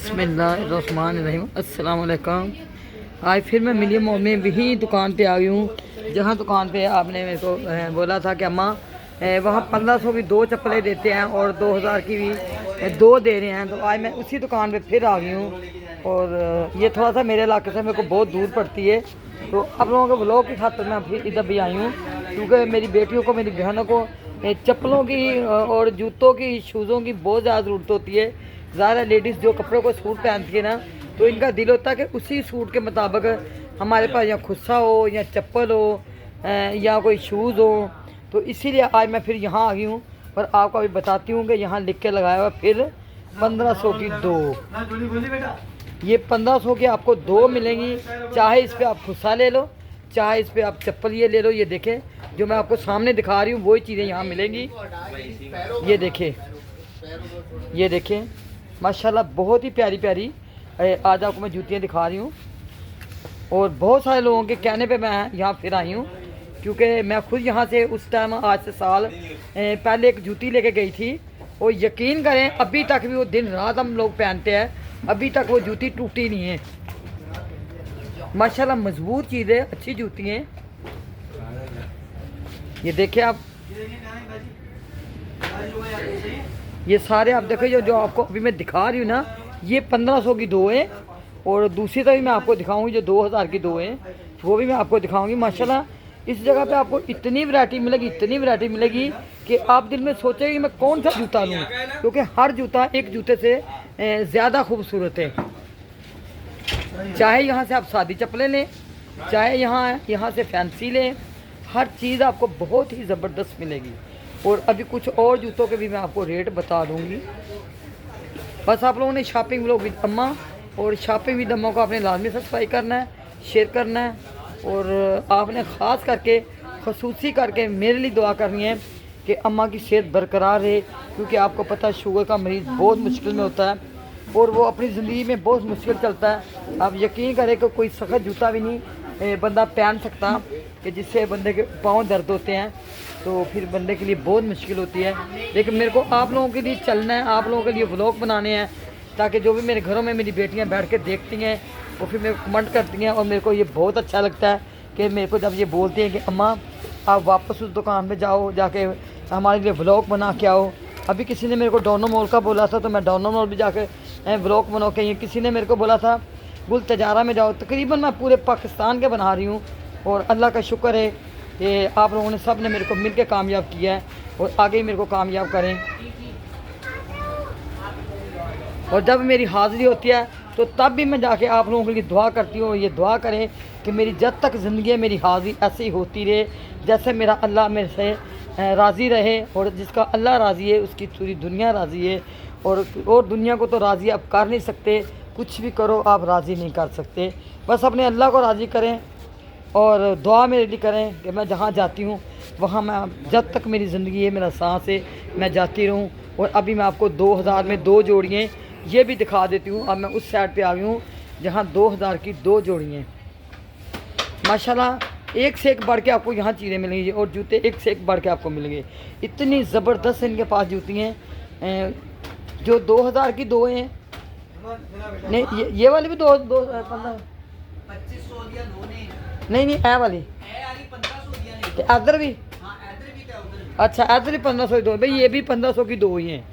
बिस्मिल्लाहिर्रहमानिर्रहीम अस्सलाम वालेकुम। आज फिर मैं मिलियम मॉल में वही दुकान पे आ गई हूँ जहाँ दुकान पे आपने मेरे को बोला था कि अम्मा वहाँ 1500 की 2 चप्पलें देते हैं और 2000 की भी 2 दे रहे हैं। तो आज मैं उसी दुकान पे फिर आ गई हूँ और ये थोड़ा सा मेरे इलाके से मेरे को बहुत दूर पड़ती है। तो आप लोगों के ब्लॉग की खातिर मैं फिर इधर भी आई हूँ क्योंकि मेरी बेटियों को मेरी बहनों को चप्पलों की और जूतों की शूज़ों की बहुत ज़्यादा ज़रूरत होती है। ज़्यादा लेडीज़ जो कपड़ों को सूट पहनती है ना, तो इनका दिल होता है कि उसी सूट के मुताबिक हमारे पास या खुस्सा हो या चप्पल हो या कोई शूज़ हो। तो इसीलिए आज मैं फिर यहाँ आ गई हूँ और आपको अभी बताती हूँ कि यहाँ लिख के लगाया हुआ फिर 1500 की 2। ये 1500 की आपको 2 मिलेंगी, चाहे इस पर आप खुस्सा ले लो चाहे इस पर आप चप्पल ये ले लो। ये देखें जो मैं आपको सामने दिखा रही हूँ वही चीज़ें यहाँ मिलेंगी। ये देखें माशाल्लाह बहुत ही प्यारी प्यारी आज आपको मैं जूतियाँ दिखा रही हूँ। और बहुत सारे लोगों के कहने पे मैं यहाँ फिर आई हूँ क्योंकि मैं खुद यहाँ से उस टाइम आज से साल पहले एक जूती लेके गई थी और यकीन करें अभी तक भी वो दिन रात हम लोग पहनते हैं, अभी तक वो जूती टूटी नहीं है। माशाल्लाह मजबूत चीज़ है, अच्छी जूती हैं। ये देखिए आप, ये सारे आप देखो जो आपको अभी मैं दिखा रही हूँ ना, ये 1500 की 2 है और दूसरी तरफ मैं आपको दिखाऊंगी जो 2000 की 2 है वो भी मैं आपको दिखाऊंगी। माशाल्लाह इस जगह पे आपको इतनी वैरायटी मिलेगी कि आप दिल में सोचेंगे कि मैं कौन सा जूता लूँ, क्योंकि हर जूता एक जूते से ज़्यादा खूबसूरत है। चाहे यहाँ से आप सादी चप्पलें लें, चाहे यहाँ से फैंसी लें, हर चीज़ आपको बहुत ही ज़बरदस्त मिलेगी। और अभी कुछ और जूतों के भी मैं आपको रेट बता दूंगी। बस आप लोगों ने शॉपिंग व्लॉग विद अम्मा और शॉपिंग विद अम्मा को आपने लाजमी सब्सक्राइब करना है, शेयर करना है और आपने ख़ास करके खसूसी करके मेरे लिए दुआ करनी है कि अम्मा की सेहत बरकरार रहे, क्योंकि आपको पता है शुगर का मरीज़ बहुत मुश्किल में होता है और वो अपनी ज़िंदगी में बहुत मुश्किल चलता है। आप यकीन करें कि कोई सख्त जूता भी नहीं बंदा पहन सकता कि जिससे बंदे के पाँव दर्द होते हैं, तो फिर बंदे के लिए बहुत मुश्किल होती है। लेकिन मेरे को आप लोगों के लिए चलना है, आप लोगों के लिए व्लॉग बनाने हैं ताकि जो भी मेरे घरों में मेरी बेटियां बैठ के देखती हैं वो फिर मेरे को कमेंट करती हैं। और मेरे को ये बहुत अच्छा लगता है कि मेरे को जब ये बोलती हैं कि अम्मा आप वापस उस दुकान पे जाओ, जाके हमारे लिए व्लॉग बना के आओ। अभी किसी ने मेरे को डोनो मॉल का बोला था तो मैं डोनो मॉल भी जाके व्लॉग बना के, किसी ने मेरे को बोला था गुल तजारा में जाओ। तकरीबन मैं पूरे पाकिस्तान के बना रही हूँ और अल्लाह का शुक्र है कि आप लोगों ने सब ने मेरे को मिल के कामयाब किया है और आगे ही मेरे को कामयाब करें। और जब मेरी हाज़िरी होती है तो तब भी मैं जाके आप लोगों के लिए दुआ करती हूँ। ये दुआ करें कि मेरी जब तक ज़िंदगी है मेरी हाज़िरी ऐसे ही होती रहे जैसे मेरा अल्लाह मेरे से राज़ी रहे। और जिसका अल्लाह राज़ी है उसकी पूरी दुनिया राज़ी है। और दुनिया को तो राज़ी आप कर नहीं सकते, कुछ भी करो आप राज़ी नहीं कर सकते। बस अपने अल्लाह को राज़ी करें और दुआ मेरे लिए करें कि मैं जहाँ जाती हूँ वहाँ मैं जब तक मेरी ज़िंदगी है मेरा सांस है मैं जाती रहूँ। और अभी मैं आपको 2000 में 2 जोड़ियाँ ये भी दिखा देती हूँ। अब मैं उस साइड पे आ गई हूँ जहाँ 2000 की 2 जोड़ियाँ माशाल्लाह एक से एक बढ़ के आपको यहाँ चीज़ें मिलेंगी और जूते एक से एक बढ़ के आपको मिलेंगे। इतनी ज़बरदस्त इनके पास जूती हैं जो 2000 की 2 हैं। नहीं ये वाली भी 15 नहीं ए वाली इधर भी अच्छा इधर भी 1500 की 2 भाई, ये भी 1500 की 2 ही हैं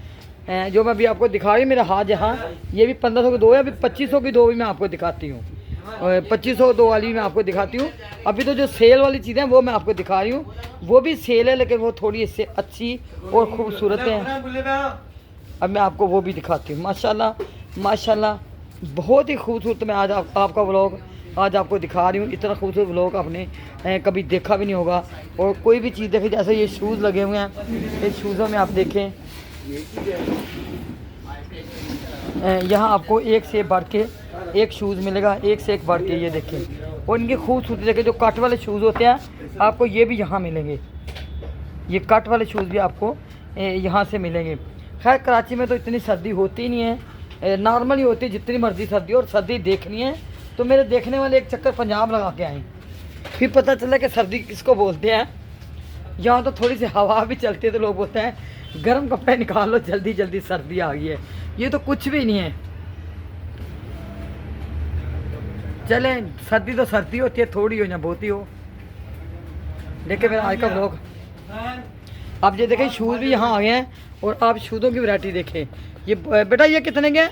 जो मैं अभी आपको दिखा रही हूँ। मेरा हाथ यहाँ ये भी 1500 की 2 है। अभी 2500 की 2 भी मैं आपको दिखाती हूँ और 2500 2 वाली भी मैं आपको दिखाती हूँ। अभी तो जो सेल वाली चीज़ें वो मैं आपको दिखा रही हूँ वो भी सेल है लेकिन वो थोड़ी इससे अच्छी और ख़ूबसूरत है। अब मैं आपको वो भी दिखाती हूँ। माशाल्लाह बहुत ही खूबसूरत मैं आज आपका व्लॉग आज आपको दिखा रही हूँ। इतना खूबसूरत व्लॉग आपने कभी देखा भी नहीं होगा। और कोई भी चीज़ देखें, जैसे ये शूज़ लगे हुए हैं, इस शूज़ों में आप देखें यहाँ आपको एक से बढ़ के एक शूज़ मिलेगा, एक से एक बढ़ के। ये देखें और इनकी खूबसूरती देखें, जो कट वाले शूज़ होते हैं आपको ये भी यहाँ मिलेंगे। ये कट वाले शूज़ भी आपको यहाँ से मिलेंगे। खैर कराची में तो इतनी सर्दी होती नहीं है, नॉर्मली होती है जितनी मर्ज़ी सर्दी। और सर्दी देखनी है तो मेरे देखने वाले एक चक्कर पंजाब लगा के आए, फिर पता चला कि सर्दी किसको बोलते हैं। यहाँ तो थोड़ी सी हवा भी चलती है तो लोग बोलते हैं गर्म कपड़े निकाल लो जल्दी जल्दी सर्दी आ गई है। ये तो कुछ भी नहीं है। चले सर्दी तो सर्दी होती है, थोड़ी हो या बहुत ही हो। देखिए मेरा आज का ब्लॉग। आप ये देखें शूज़ भी यहाँ आ गए हैं और आप शूज़ों की वैरायटी देखें। ये बेटा ये कितने के हैं?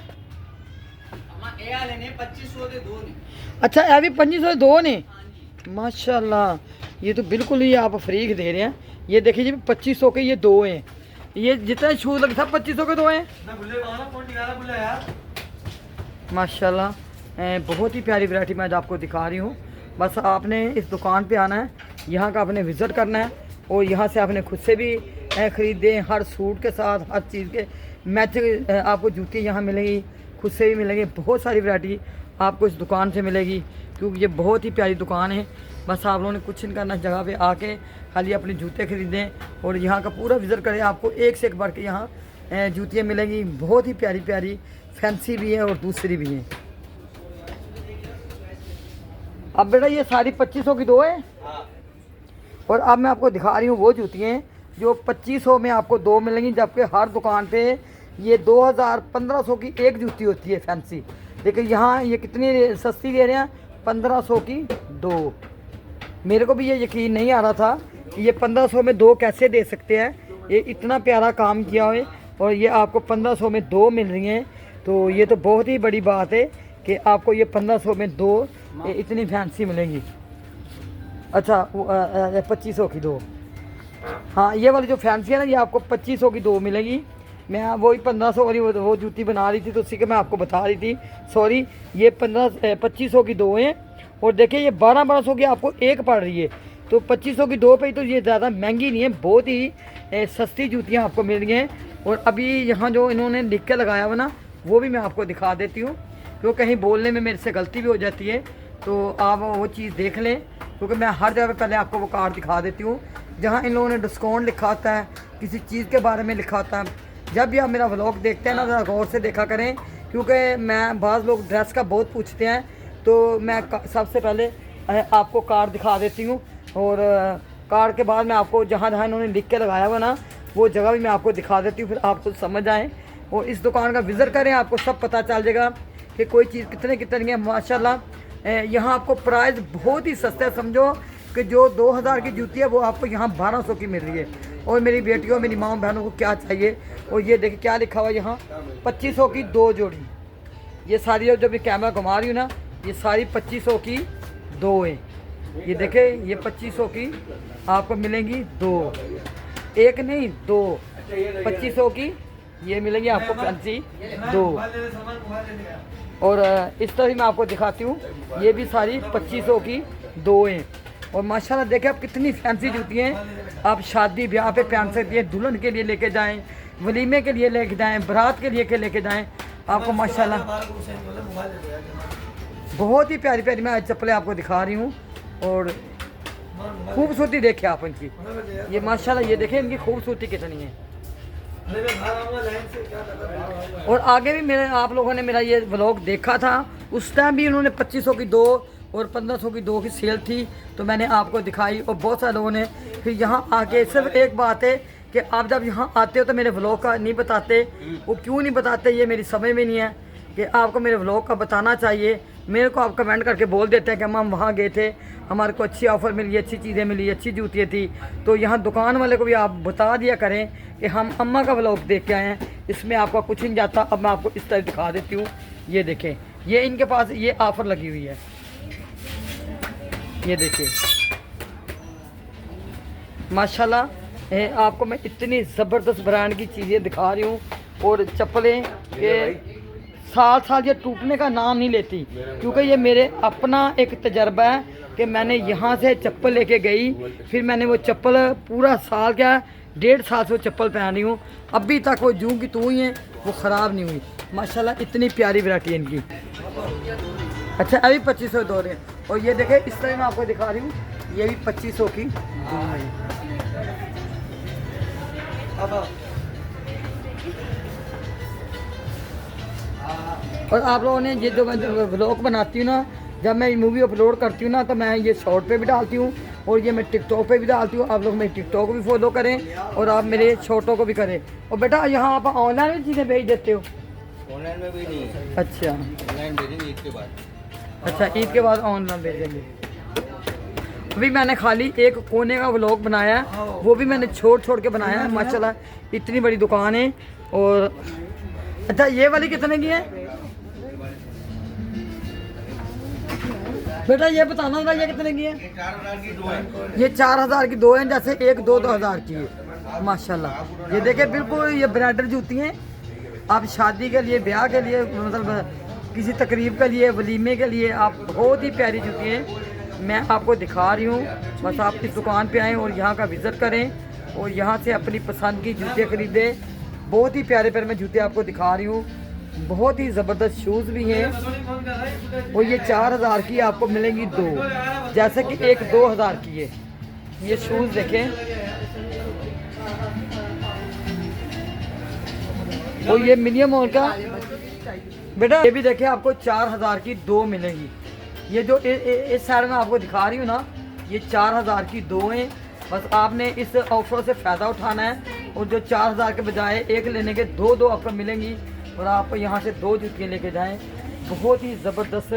अच्छा ये भी 2500 दो ने, माशाल्लाह। ये तो बिल्कुल ही आप फ्रीक दे रहे हैं। ये देखिए जी 2500 के ये दो हैं। ये जितने शूज़ लगे सब 2500 के दो हैं माशाल्लाह। बहुत ही प्यारी वैरायटी मैं आज आपको दिखा रही हूँ। बस आपने इस दुकान पे आना है, यहाँ का आपने विज़िट करना है और यहाँ से आपने खुद से भी ख़रीदे। हर सूट के साथ हर चीज़ के मैच आपको जूती यहाँ मिलेगी, खुद से भी मिलेंगे। बहुत सारी वैरायटी आपको इस दुकान से मिलेगी क्योंकि ये बहुत ही प्यारी दुकान है। बस आप लोगों ने कुछ नहीं करना, जगह पे आके खाली अपने जूते ख़रीदें और यहाँ का पूरा विज़िट करें। आपको एक से एक बढ़ के यहाँ जूतियाँ मिलेंगी। बहुत ही प्यारी प्यारी फैंसी भी है और दूसरी भी हैं। अब बेटा ये सारी 2500 की दो है और अब मैं आपको दिखा रही हूँ वो जूतियाँ जो 2500 में आपको दो मिलेंगी, जबकि हर दुकान पे ये 2000-1500 की एक जूती होती है फैंसी। देखिए यहाँ ये कितनी सस्ती दे रहे हैं, 1500 की दो। मेरे को भी ये यकीन नहीं आ रहा था कि ये 1500 में दो कैसे दे सकते हैं। ये इतना प्यारा काम किया हुआ है और ये आपको 1500 में दो मिल रही हैं, तो ये तो बहुत ही बड़ी बात है कि आपको ये 1500 में दो इतनी फैंसी मिलेंगी। अच्छा 2500 की दो। हाँ ये वाली जो फैंसी है ना ये आपको 2500 की दो मिलेगी। मैं वही 1500 वाली वो जूती बना रही थी तो उसी के मैं आपको बता रही थी, सॉरी। ये 2500 की दो हैं और देखिए ये 1200 की आपको एक पड़ रही है। तो 2500 की दो पे तो ये ज़्यादा महंगी नहीं है, बहुत ही सस्ती जूतियाँ आपको मिल रही हैं। और अभी यहाँ जो इन्होंने लिख के लगाया हुआ ना वो भी मैं आपको दिखा देती हूँ, क्योंकि कहीं बोलने में मेरे से गलती भी हो जाती है, तो आप वो चीज़ देख लें। क्योंकि मैं हर जगह पहले आपको वो कार्ड दिखा देती हूँ जहाँ इन लोगों ने डिस्काउंट लिखा होता है, किसी चीज़ के बारे में लिखा होता है। जब भी आप मेरा व्लॉग देखते हैं ना ज़रा गौर से देखा करें, क्योंकि मैं बाज़ लोग ड्रेस का बहुत पूछते हैं, तो मैं सबसे पहले आपको कार्ड दिखा देती हूँ और कार्ड के बाद मैं आपको जहाँ जहाँ इन्होंने लिख के लगाया हुआ ना वो जगह भी मैं आपको दिखा देती हूँ, फिर आप खुद समझ आएँ और इस दुकान का विज़िट करें। आपको सब पता चल जाएगा कि कोई चीज़ कितने कितनी है। माशाल्लाह यहाँ आपको प्राइस बहुत ही सस्ता है। समझो कि जो 2000 की जूती है वो आपको यहाँ 1200 की मिल रही है। और मेरी बेटियों मेरी माँ बहनों को क्या चाहिए। और ये देखिए क्या लिखा हुआ है यहाँ, 2500 की दो जोड़ी। ये सारी जब ये कैमरा घुमा रही हूँ ना ये सारी 2500 की दो है। ये देखे ये 2500 की आपको मिलेंगी दो, एक नहीं दो। 2500 की ये मिलेंगी आपको फैंसी दो। और इस तरह मैं आपको दिखाती हूँ, ये भी सारी 2500 की दो हैं। और माशाल्लाह देखें आप कितनी फैंसी जूती हैं। आप शादी ब्याह पे पहन सकती हैं, दुल्हन के लिए लेके जाएं, वलीमे के लिए लेके जाएं, बारात के लिए लेके जाएं। आपको माशाल्लाह बहुत ही प्यारी प्यारी मैं आज चप्पलें आपको दिखा रही हूँ। और खूबसूरती देखें आप इनकी, ये माशाल्लाह ये देखें इनकी खूबसूरती कितनी है। और आगे भी मेरे आप लोगों ने मेरा ये व्लॉग देखा था, उस टाइम भी उन्होंने 2500 की दो और 1500 की दो की सेल थी, तो मैंने आपको दिखाई। और बहुत सारे लोगों ने फिर यहाँ आके, सिर्फ एक बात है कि आप जब यहाँ आते हो तो मेरे व्लॉग का नहीं बताते। वो क्यों नहीं बताते ये मेरी समझ में नहीं है कि आपको मेरे व्लॉग का बताना चाहिए। मेरे को आप कमेंट करके बोल देते हैं कि हम वहाँ गए थे, हमारे को अच्छी ऑफ़र मिली, अच्छी चीज़ें मिली, अच्छी जूतियाँ थी। तो यहाँ दुकान वाले को भी आप बता दिया करें कि हम अम्मा का व्लॉग देख के आए हैं, इसमें आपका कुछ नहीं जाता। अब मैं आपको इस तरह दिखा देती हूँ। ये देखें ये इनके पास ये ऑफ़र लगी हुई है, ये देखिए माशाल्लाह। आपको मैं इतनी ज़बरदस्त ब्रांड की चीज़ें दिखा रही हूँ। और चप्पलें के साल साल ये टूटने का नाम नहीं लेती, क्योंकि ये मेरे अपना एक तजर्बा है कि मैंने यहाँ से चप्पल लेके गई, फिर मैंने वो चप्पल पूरा साल क्या 1.5 साल से वो चप्पल पहन रही हूँ, अभी तक वो जूं की तू ही है, वो ख़राब नहीं हुई। माशाल्लाह इतनी प्यारी वैरायटी है इनकी। अच्छा अभी 2500 दो रहे हैं। और ये देखें इस तरह मैं आपको दिखा रही हूँ, ये भी 2500 की दो है। और आप लोगों ने ये जो मैं व्लॉग बनाती हूँ ना, जब मैं मूवी अपलोड करती हूँ ना तो मैं ये शॉर्ट पे भी डालती हूँ और ये मैं टिकटॉक पे भी डालती हूँ। आप लोग मेरे टिकटॉक को भी फॉलो करें और आप मेरे शॉर्टों को भी करें। और बेटा यहाँ आप ऑनलाइन भी चीज़ें भेज देते हो? ऑनलाइन में भी नहीं। अच्छा ऑनलाइन भेजेंगे इसके बाद। अच्छा, ईद के बाद ऑनलाइन भेजेंगे। अभी मैंने खाली एक कोने का व्लॉग बनाया है, वो भी मैंने छोड़ छोड़ के बनाया है। माशाल्लाह इतनी बड़ी दुकान है। और अच्छा, ये वाली कितने की है बेटा, ये बताना था, ये कितने की है? ये 4,000 की दो हैं, जैसे एक 2,000 की है। माशाल्लाह ये देखिए, बिल्कुल ये ब्रांडेड जूती हैं। आप शादी के लिए, ब्याह के लिए, मतलब किसी तकरीब के लिए, वलीमे के लिए, आप बहुत ही प्यारी जूती हैं मैं आपको दिखा रही हूँ। बस आप इस दुकान पे आएँ और यहाँ का विज़िट करें और यहाँ से अपनी पसंद की जूते खरीदें। बहुत ही प्यारे प्यारे मैं जूते आपको दिखा रही हूँ। बहुत ही ज़बरदस्त शूज़ भी हैं और ये 4,000 की आपको मिलेंगी दो, जैसे कि एक 2,000 की है। ये शूज़ देखें, और ये मिनिमम मॉल का बेटा, ये भी देखें, आपको 4,000 की दो मिलेंगी। ये जो इस साइड में आपको दिखा रही हूँ ना, ये 4,000 की दो हैं। बस आपने इस ऑफर से फ़ायदा उठाना है और जो 4,000 के बजाय एक लेने के दो आपको मिलेंगी और आप यहाँ से दो जूतियाँ लेके जाएं। बहुत ही ज़बरदस्त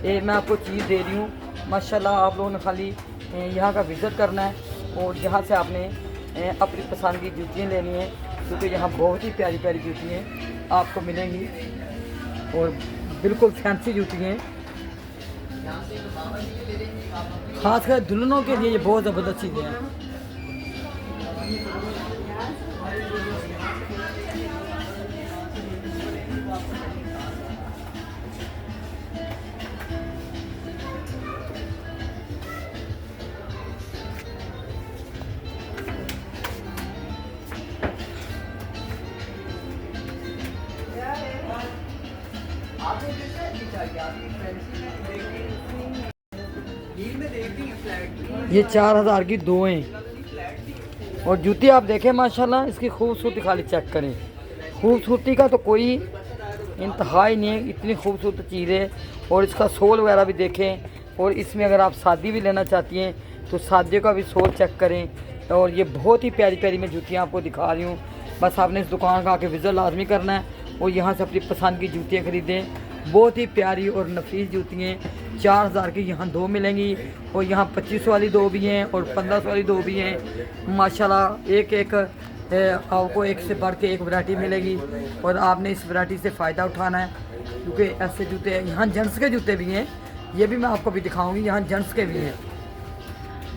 मैं आपको चीज़ दे रही हूँ। माशाल्लाह आप लोगों ने खाली यहाँ का विज़िट करना है और यहाँ से आपने अपनी पसंद की जूतियाँ लेनी है, क्योंकि यहाँ बहुत ही प्यारी प्यारी जूतियाँ आपको मिलेंगी और बिल्कुल फैंसी जूतियाँ हैं। खासकर दुल्हनों के लिए ये बहुत ज़बरदस्त चीज़ें हैं। ये 4,000 की दो हैं और जूती आप देखें माशाल्लाह, इसकी खूबसूरती खाली चेक करें। खूबसूरती का तो कोई इंतहा ही नहीं है, इतनी खूबसूरत चीज़ है। और इसका सोल वगैरह भी देखें। और इसमें अगर आप शादी भी लेना चाहती हैं तो शादियों का भी सोल चेक करें। और ये बहुत ही प्यारी प्यारी मैं जूतियाँ आपको दिखा रही हूँ। बस आपने इस दुकान का आके विज़िट लाजमी करना है और यहाँ से अपनी पसंद की जूतियाँ ख़रीदें। बहुत ही प्यारी और नफीस जूतियाँ 4,000 की यहाँ दो मिलेंगी और यहाँ 2500 वाली दो भी हैं और 1500 वाली दो भी हैं। माशाल्लाह एक एक आपको एक से बढ़ के एक वैरायटी मिलेगी और आपने इस वैरायटी से फ़ायदा उठाना है, क्योंकि ऐसे जूते यहाँ जेंट्स के जूते भी हैं, ये भी मैं आपको भी दिखाऊंगी। यहाँ जेंट्स के भी हैं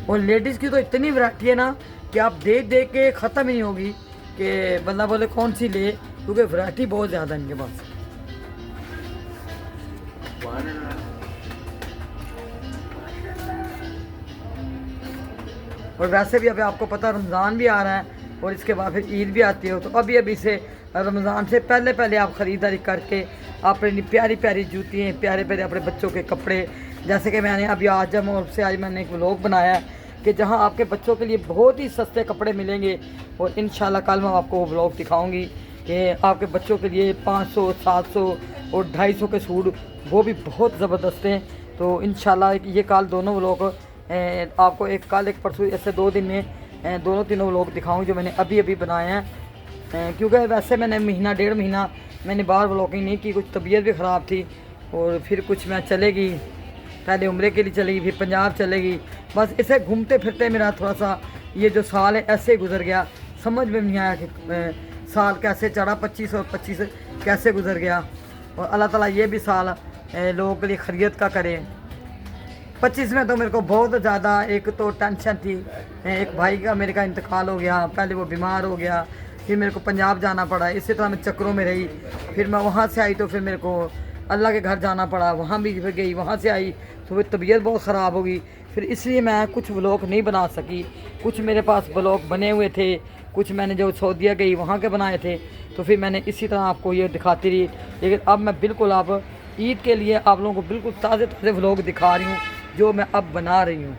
और लेडीज़ की तो इतनी वैरायटी है ना कि आप देख देख के ख़त्म ही नहीं होगी कि बंदा बोले कौन सी ले, क्योंकि वैरायटी बहुत ज़्यादा है इनके पास। और वैसे भी अभी आपको पता रमज़ान भी आ रहा है और इसके बाद फिर ईद भी आती है, तो अभी से रमज़ान से पहले आप ख़रीदारी करके अपनी प्यारी प्यारी जूतियाँ, प्यारे प्यारे अपने बच्चों के कपड़े, जैसे कि मैंने अभी आज जब और से आज मैंने एक व्लॉग बनाया है कि जहां आपके बच्चों के लिए बहुत ही सस्ते कपड़े मिलेंगे। और इंशाल्लाह कल मैं आपको वो व्लॉग दिखाऊंगी कि आपके बच्चों के लिए 500, 700 और 250 के सूट, वो भी बहुत ज़बरदस्त हैं। तो इंशाल्लाह ये कल दोनों व्लॉग आपको एक कल एक परसों ऐसे 2 दिन में दोनों तीनों व्लॉग दिखाऊँ जो मैंने अभी बनाए हैं। क्योंकि वैसे मैंने महीना 1.5 महीना मैंने बाहर व्लॉगिंग नहीं की, कुछ तबीयत भी ख़राब थी और फिर कुछ मैं चलेगी, पहले उम्रे के लिए चलेगी, फिर पंजाब चलेगी। बस इसे घूमते फिरते मेरा थोड़ा सा ये जो साल है ऐसे गुजर गया, समझ में नहीं आया कि साल कैसे चढ़ा 25 और 25 कैसे गुजर गया। और अल्लाह ताला ये भी साल लोगों के लिए खैरियत का करे। 25 में तो मेरे को बहुत ज़्यादा एक तो टेंशन थी, एक भाई का मेरे का इंतकाल हो गया, पहले वो बीमार हो गया, फिर मेरे को पंजाब जाना पड़ा, इसी तरह मैं चक्करों में रही। फिर मैं वहाँ से आई तो फिर मेरे को अल्लाह के घर जाना पड़ा, वहाँ भी फिर गई, वहाँ से आई तो फिर तबीयत बहुत ख़राब हो गई। फिर इसलिए मैं कुछ व्लॉग नहीं बना सकी। कुछ मेरे पास व्लॉग बने हुए थे, कुछ मैंने जो सऊदीया गई वहाँ के बनाए थे, तो फिर मैंने इसी तरह आपको ये दिखाती रही। लेकिन अब मैं बिल्कुल अब ईद के लिए आप लोगों को बिल्कुल ताज़े ताज़े व्लॉग दिखा रही हूँ जो मैं अब बना रही हूँ।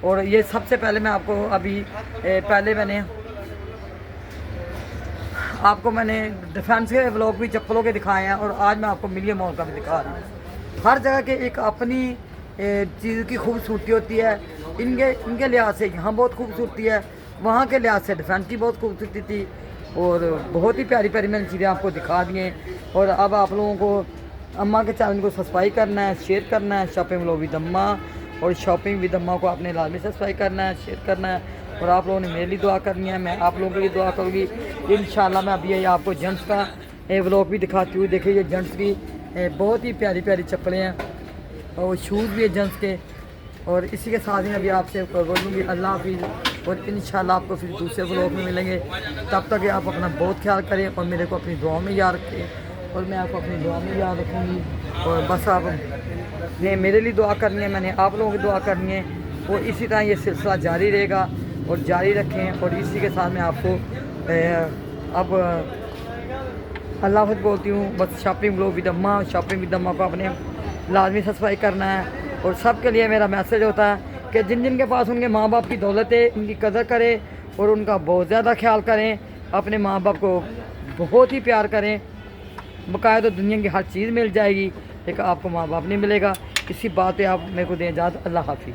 और ये सबसे पहले मैं आपको अभी पहले मैंने डिफेंस के व्लॉग भी चप्पलों के दिखाए हैं और आज मैं आपको मिलियन मॉल का भी दिखा रहा हूँ। हर जगह के एक अपनी चीज़ की खूबसूरती होती है। इनके लिहाज से यहाँ बहुत खूबसूरती है, वहाँ के लिहाज से डिफेंस की बहुत खूबसूरती थी और बहुत ही प्यारी प्यारी मैंने चीज़ें आपको दिखा दी हैं। और अब आप लोगों को अम्मा के चैनल को सब्सक्राइब करना है, शेयर करना है, शॉपिंग व्लॉग विद अम्मा और शॉपिंग विद अम्मा को आपने लाजमी सब्सक्राइब करना है, शेयर करना है। और आप लोगों ने मेरे लिए दुआ करनी है, मैं आप लोगों के लिए दुआ करूँगी। इंशाल्लाह मैं अभी ये आपको जेंट्स का व्लॉग भी दिखाती हूँ। देखिए ये जेंट्स की बहुत ही प्यारी प्यारी चप्पलें हैं और शूज़ भी है जेंट्स के। और इसी के साथ ही अभी आपसे बोलूँगी अल्लाह हाफिज़ और इंशाल्लाह आपको फिर दूसरे व्लॉग में मिलेंगे। तब तक आप अपना बहुत ख्याल करें और मेरे को अपनी दुआ में याद रखें और मैं आपको अपनी दुआ में याद रखूँगी। और बस आप ने मेरे लिए दुआ करनी है, मैंने आप लोगों की दुआ करनी है और इसी तरह ये सिलसिला जारी रहेगा और जारी रखें। और इसी के साथ मैं आपको अब अल्लाह हाफ़िज़ बोलती हूँ। बस शॉपिंग व्लॉग विद अम्मा, शॉपिंग विद अम्मा को आपने लाजमी सब्सक्राइब करना है। और सब के लिए मेरा मैसेज होता है कि जिन जिन के पास उनके माँ बाप की दौलत है उनकी कदर करें और उनका बहुत ज़्यादा ख्याल करें। अपने माँ बाप को बहुत ही प्यार करें। बकायदा तो दुनिया की हर चीज़ मिल जाएगी लेकिन आपको माँ बाप नहीं मिलेगा। इसी बात पे आप मेरे को दें इजाज़त। अल्लाह हाफिज़।